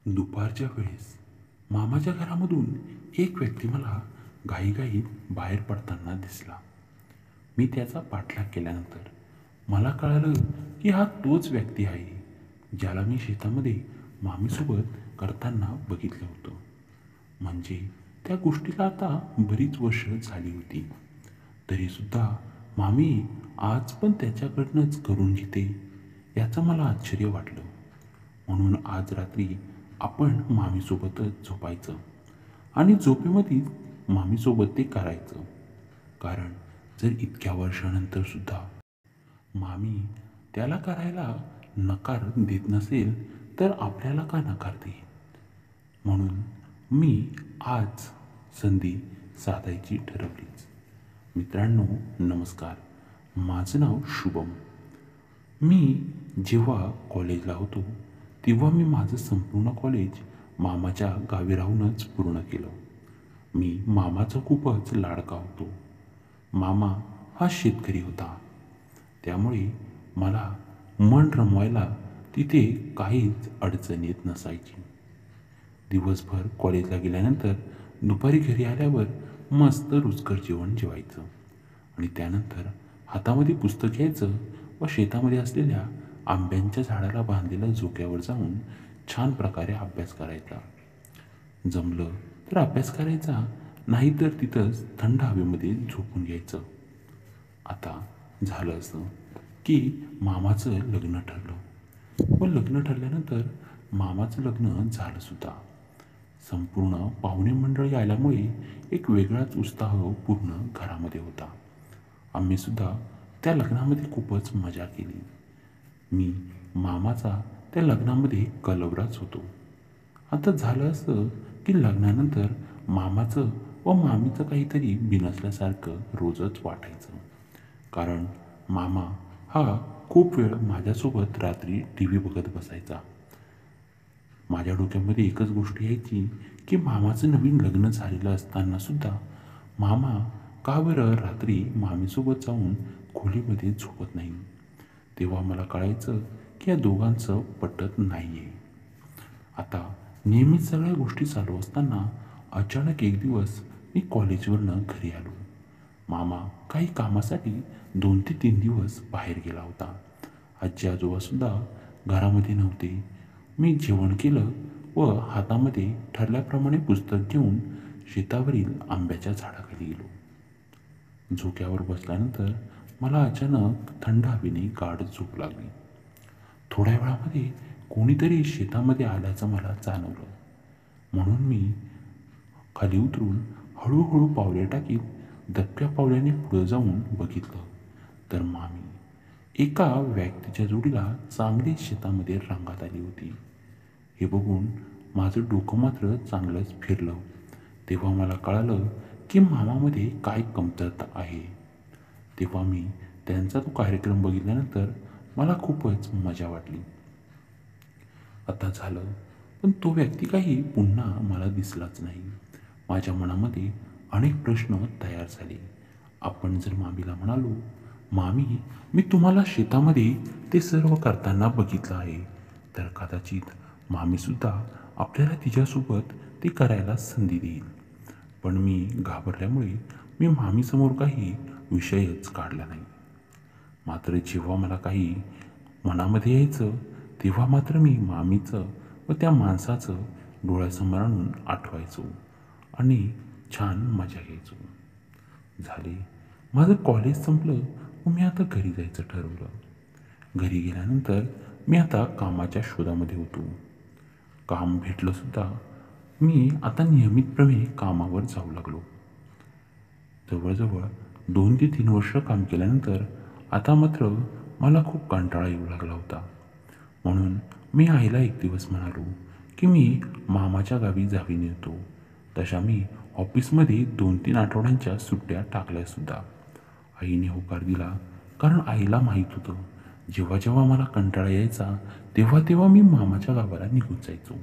दुपारच्या वेळेस मामाच्या घरामधून एक व्यक्ती मला घाईघाईत बाहेर पडताना दिसला. मी त्याचा पाठलाग केल्यानंतर मला कळालं की हा तोच व्यक्ती आहे ज्याला मी शेतामध्ये मामीसोबत करताना बघितलं होतं. म्हणजे त्या गोष्टीला आता बरीच वर्ष झाली होती. तरीसुद्धा मामी आज पण त्याच्याकडनंच करून घेते याचं मला आश्चर्य वाटलं. म्हणून आज रात्री आपण मामीसोबतच झोपायचं आणि झोपेमध्ये मामीसोबत ते करायचं. कारण जर इतक्या वर्षानंतर सुद्धा मामी त्याला करायला नकार देत नसेल तर आपल्याला का नकार देईल. म्हणून मी आज संधी साधायची ठरवलीच. मित्रांनो नमस्कार. माझं नाव शुभम. मी जेव्हा कॉलेजला होतो तेव्हा मी माझं संपूर्ण कॉलेज मामाच्या गावी राहूनच पूर्ण केलं. मी मामाचा खूपच लाडका होतो. मामा हा शेतकरी होता. त्यामुळे मला मन रमवायला तिथे काहीच अडचण येत नसायची. दिवसभर कॉलेजला गेल्यानंतर दुपारी घरी आल्यावर मस्त रुचकर जेवण जेवायचं आणि त्यानंतर हातामध्ये पुस्तक घ्यायचं व शेतामध्ये असलेल्या आंब्यांच्या झाडाला बांधलेल्या झोक्यावर जाऊन छान प्रकारे अभ्यास करायचा. जमलं तर अभ्यास करायचा, नाहीतर तिथंच थंड हवेमध्ये झोपून घ्यायचं. आता झालं असं की मामाचं लग्न ठरलं व लग्न ठरल्यानंतर मामाचं लग्न झालं सुद्धा. संपूर्ण पाहुणे मंडळी आल्यामुळे एक वेगळाच उत्साह पूर्ण घरामध्ये होता. आम्हीसुद्धा त्या लग्नामध्ये खूपच मजा केली. मी मामाचा त्या लग्नामध्ये कलवराच होतो. आता झालं असं की लग्नानंतर मामाचं व मामीचं काहीतरी बिनसल्यासारखं रोजच वाटायचं. कारण मामा हा खूप वेळ माझ्यासोबत रात्री टी व्ही बघत बसायचा. माझ्या डोक्यामध्ये एकच गोष्ट यायची की मामाचं नवीन लग्न झालेलं असताना सुद्धा मामा का बरं रात्री मामीसोबत जाऊन खोलीमध्ये झोपत नाही. तेव्हा मला कळायचं की या दोघांचं पटत नाही आहे. आता नेहमीच सगळ्या गोष्टी चालू असताना अचानक एक दिवस मी कॉलेजवरनं घरी आलो. मामा काही कामासाठी 2 ते 3 दिवस बाहेर गेला होता. आजी आजोबासुद्धा घरामध्ये नव्हते. मी जेवण केलं व हातामध्ये ठरल्याप्रमाणे पुस्तक घेऊन शेतावरील आंब्याच्या झाडाखाली गेलो. झोक्यावर बसल्यानंतर मला अचानक थंड हवेने गाढ झोप लागली. थोड्या वेळामध्ये कोणीतरी शेतामध्ये आल्याचं मला जाणवलं. म्हणून मी खाली उतरून हळूहळू पावले टाकीत दबक्या पावलाने पुढे जाऊन बघितलं तर मामी एका व्यक्तीच्या जोडीला चांगली शेतामध्ये रांगात आली होती. हे बघून माझं डोकं मात्र चांगलंच फिरलं. तेव्हा मला कळालं की मामामध्ये काय कमतरता आहे. तेव्हा मी त्यांचा तो कार्यक्रम बघितल्यानंतर मला खूपच मजा वाटली. आता झालं पण तो व्यक्ती काही पुन्हा मला दिसलाच नाही. माझ्या मनामध्ये अनेक प्रश्न तयार झाले. आपण जर मामीला म्हणालो, मामी मी तुम्हाला शेतामध्ये ते सर्व करताना बघितलं आहे, तर कदाचित मामीसुद्धा आपल्याला तिच्यासोबत ते करायला संधी देईल. पण मी घाबरल्यामुळे मी मामीसमोर काही विषयच काढला नाही. मात्र जेव्हा मला काही मनामध्ये यायचं तेव्हा मात्र मी मामीचं व त्या माणसाचं डोळ्यासमोर आणून आठवायचो आणि छान मजा घ्यायचो. झाले माझं कॉलेज संपलं व मी आता घरी जायचं ठरवलं. घरी गेल्यानंतर मी आता कामाच्या शोधामध्ये होतो. काम भेटलंसुद्धा. मी आता नियमितप्रमाणे कामावर जाऊ लागलो. जवळजवळ 2 ते 3 वर्ष काम केल्यानंतर आता मात्र मला खूप कंटाळा येऊ लागला होता. म्हणून मी आईला एक दिवस म्हणालो की मी मामाच्या गावी जाऊन येतो. तशा मी ऑफिसमध्ये 2-3 आठवड्यांच्या सुट्ट्या टाकल्यासुद्धा. आईने होकार दिला, कारण आईला माहीत होतं जेव्हा जेव्हा मला कंटाळा यायचा तेव्हा तेव्हा मी मामाच्या गावाला निघून जायचो.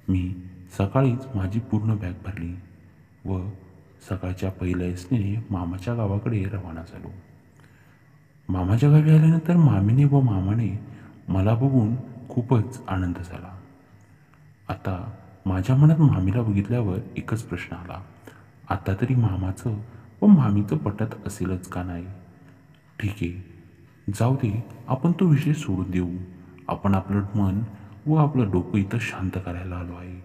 मी सकाळीच माझी पूर्ण बॅग भरली व सकाळच्या पहिल्या एसटीने मामाच्या गावाकडे रवाना झालो. मामाच्या गावी आल्यानंतर मामीने व मामाने मला बघून खूपच आनंद झाला. आता माझ्या मनात मामीला बघितल्यावर एकच प्रश्न आला, आता तरी मामाचं व मामीचं पटत असेलच का नाही. ठीक आहे, जाऊ दे, आपण तो विषय सोडून देऊ. आपण आपलं मन व आपलं डोकं इथं शांत करायला आलो आहे.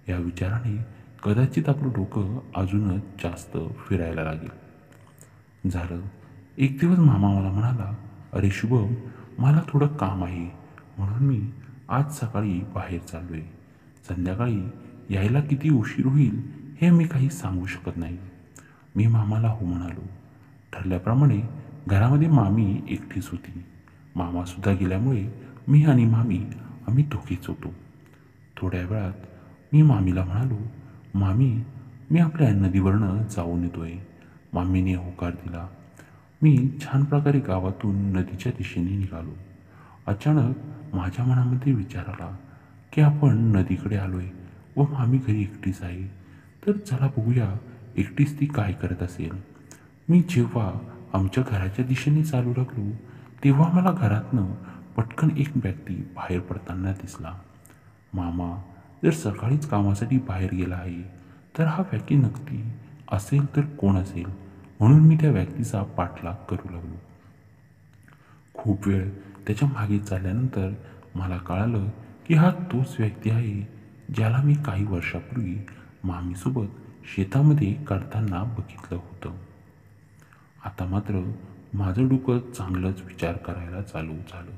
या विचाराने कदाचित आपलं डोकं अजूनच जास्त फिरायला लागेल. झालं. एक दिवस मामा मला म्हणाला, अरे शुभम, मला थोडं काम आहे म्हणून मी आज सकाळी बाहेर चाललो आहे. संध्याकाळी यायला किती उशीर होईल हे मी काही सांगू शकत नाही. मी मामाला हो म्हणालो. ठरल्याप्रमाणे घरामध्ये मामी एकटीच होती. मामासुद्धा गेल्यामुळे मी आणि मामी आम्ही दोघेच होतो. थोड्या वेळात मी मामीला म्हणालो, मामी, मी आपल्या नदीवरनं जाऊन येतोय. मामीने होकार दिला. मी छान प्रकारे गावातून नदीच्या दिशेने निघालो. अचानक माझ्या मनामध्ये विचार आला की आपण नदीकडे आलोय व मामी घरी एकटीच आहे, तर चला बघूया एकटीच ती काय करत असेल. मी जेव्हा आमच्या घराच्या दिशेने चालू लागलो तेव्हा मला घरातनं पटकन एक व्यक्ती बाहेर पडताना दिसला. मामा जर सकाळीच कामासाठी बाहेर गेला आहे तर हा व्यक्ती नक्की असेल तर कोण असेल, म्हणून मी त्या व्यक्तीचा पाठलाग करू लागलो. खूप वेळ त्याच्या मागे चालल्यानंतर मला कळालं की हा तोच व्यक्ती आहे ज्याला मी काही वर्षापूर्वी मामीसोबत शेतामध्ये काढताना बघितलं होतं. आता मात्र माझं डोकं चांगलंच विचार करायला चालू झालं.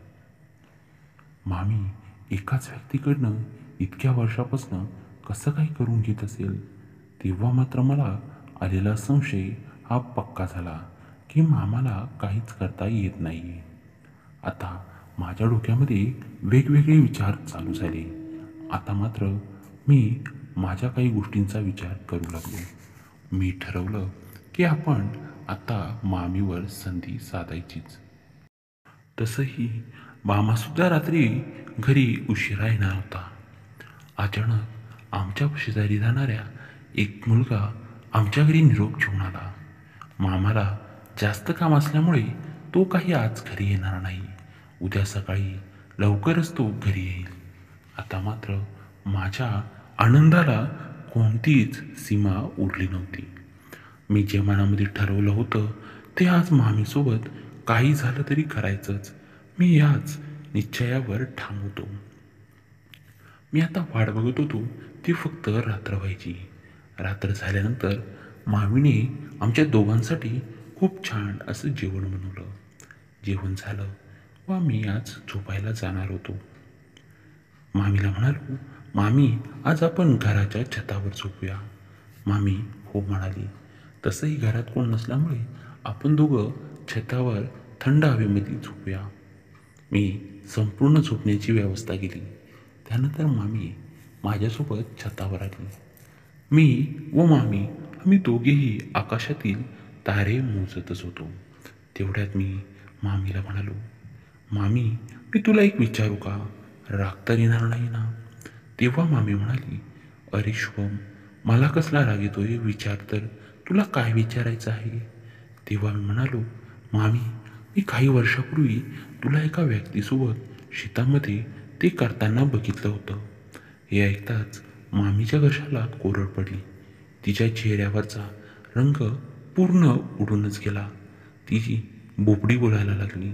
मामी एकाच व्यक्तीकडनं इतक्या वर्षापासून कसं काही करून घेत असेल. तेव्हा मात्र मला आलेला संशय हा पक्का झाला की मामाला काहीच करता येत नाही. आता माझ्या डोक्यामध्ये वेगवेगळे विचार चालू झाले. आता मात्र मी माझ्या काही गोष्टींचा विचार करू लागलो. मी ठरवलं की आपण आता मामीवर संधी साधायचीच. तसंही मामासुद्धा रात्री घरी उशिरा येणार होता. अचानक आमच्या शेजारी जाणाऱ्या एक मुलगा आमच्या घरी निरोप घेऊन आला. मामाला जास्त काम असल्यामुळे तो काही आज घरी येणार नाही. उद्या सकाळी लवकरच तो घरी येईल. आता मात्र माझ्या आनंदाला कोणतीच सीमा उरली नव्हती. मी जे मनामध्ये ठरवलं होतं ते आज मामीसोबत काही झालं तरी करायचंच. मी याच निश्चयावर ठाम होतो. मी आता वाट बघत होतो ती फक्त रात्र व्हायची. रात्र झाल्यानंतर मामीने आमच्या दोघांसाठी खूप छान असं जेवण बनवलं. जेवण झालं व मी आज झोपायला जाणार होतो. मामीला म्हणालो, मामी, आज आपण घराच्या छतावर झोपूया. मामी हो म्हणाली. तसंही घरात कोण नसल्यामुळे आपण दोघं छतावर थंड हवेमध्ये झोपूया. मी संपूर्ण झोपण्याची व्यवस्था केली. त्यानंतर मामी माझ्यासोबत छतावर आली. मी व मामी आम्ही दोघेही आकाशातील तारे मोजतच होतो. तेवढ्यात मी मामीला म्हणालो, मामी, मी तुला एक विचारू का? राग तर येणार नाही ना? तेव्हा मामी म्हणाली, अरे शुभम, मला कसला राग येतोय? विचार तर, तुला काय विचारायचं आहे? तेव्हा मी म्हणालो, मामी, मी काही वर्षापूर्वी तुला एका व्यक्तीसोबत शेतामध्ये ते करताना बघितलं होतं. हे ऐकताच मामीच्या घशाला कोरड पडली. तिच्या चेहऱ्यावरचा रंग पूर्ण उडूनच गेला. ती बोबडी बोलायला लागली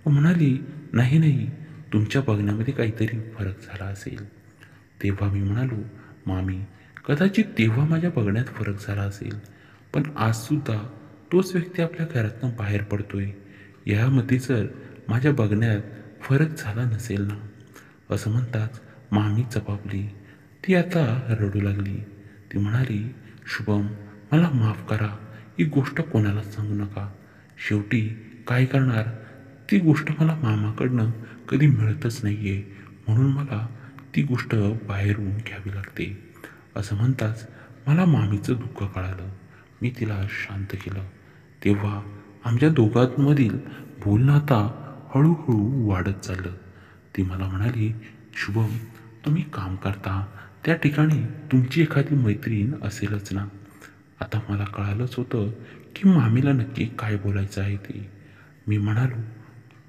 व म्हणाली, नाही नाही, तुमच्या बघण्यामध्ये काहीतरी फरक झाला असेल. तेव्हा मी म्हणालो, मामी, कदाचित तेव्हा माझ्या बघण्यात फरक झाला असेल, पण आजसुद्धा तोच व्यक्ती आपल्या घरातनं बाहेर पडतोय. यामध्ये जर माझ्या बघण्यात फरक झाला नसेल ना? असं म्हणताच मामी चपापली. ती आता रडू लागली. ती म्हणाली, शुभम, मला माफ करा. ही गोष्ट कोणाला सांगू नका. शेवटी काय करणार, ती गोष्ट मला मामाकडनं कधी मिळतच नाही आहे, म्हणून मला ती गोष्ट बाहेरून घ्यावी लागते. असं म्हणताच मला मामीचं दुःख कळालं. मी तिला शांत केलं. तेव्हा आमच्या दोघांमधील बोलणं आता हळूहळू वाढत चाललं. ती मला म्हणाली, शुभम, तुम्ही काम करता त्या ठिकाणी तुमची एखादी मैत्रीण असेलच ना? आता मला कळालंच होतं की मामीला नक्की काय बोलायचं आहे ते. मी म्हणालो,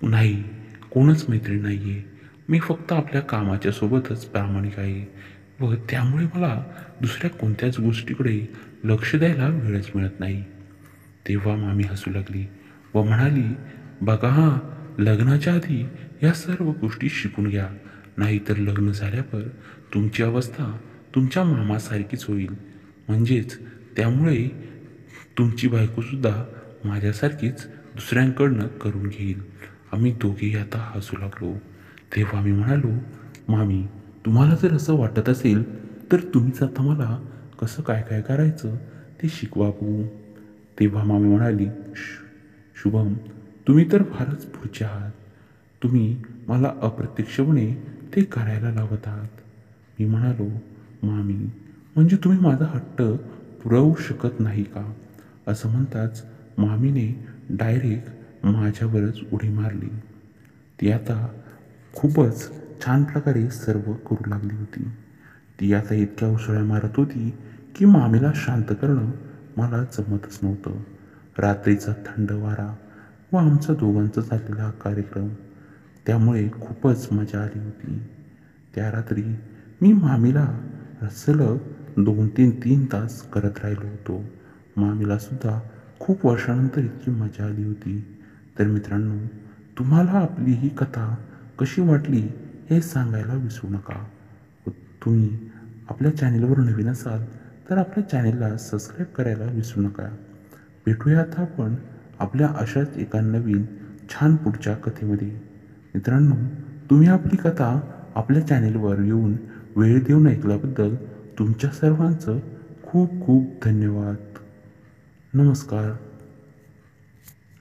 नाही, कोणच मैत्रीण नाही आहे. मी फक्त आपल्या कामाच्या सोबतच प्रामाणिक आहे. व त्यामुळे मला दुसऱ्या कोणत्याच गोष्टीकडे लक्ष द्यायला वेळच मिळत नाही. तेव्हा मामी हसू लागली व म्हणाली, बघा हां, लग्नाच्या आधी या सर्व गोष्टी शिकून घ्या, नाहीतर लग्न झाल्यावर तुमची अवस्था तुमच्या मामासारखीच होईल. म्हणजेच त्यामुळे तुमची बायकोसुद्धा माझ्यासारखीच दुसऱ्यांकडनं करून घेईल. आम्ही दोघेही आता हसू लागलो. तेव्हा मी म्हणालो, मामी, तुम्हाला जर असं वाटत असेल तर तुम्हीच आता मला कसं काय काय करायचं ते शिकवा बघू. तेव्हा मामी म्हणाली, शुभम, तुम्ही तर फारच पुढचे आहात. तुम्ही मला अप्रत्यक्षपणे ते करायला लावत आहात. मी म्हणालो, मामी, म्हणजे तुम्ही माझा हट्ट पुरवू शकत नाही का? असं म्हणताच मामीने डायरेक्ट माझ्यावरच उडी मारली. ती आता खूपच छान प्रकारे सर्व करू लागली होती. ती आता इतक्या उसळ्या मारत होती की मामीला शांत करणं मला जमतच नव्हतं. रात्रीचा थंड वारा व आमचा दोघांचा झालेला हा कार्यक्रम, त्यामुळे खूपच मजा आली होती. त्या रात्री मी मामीला सलग 2-3 तास करत राहिलो होतो. मामीला सुद्धा खूप वर्षानंतर इतकी मजा आली होती. तर मित्रांनो, तुम्हाला आपली ही कथा कशी वाटली हे सांगायला विसरू नका. व तुम्ही आपल्या चॅनेलवर नवीन असाल तर आपल्या चॅनेलला सबस्क्राईब करायला विसरू नका. भेटूया आता आपण आपल्या अशाच एका नवीन छान पुढच्या कथेमध्ये. मित्रांनो, तुम्ही आपली कथा आपल्या चॅनेलवर येऊन वेळ देऊन ऐकल्याबद्दल तुमच्या सर्वांचं खूप खूप धन्यवाद. नमस्कार.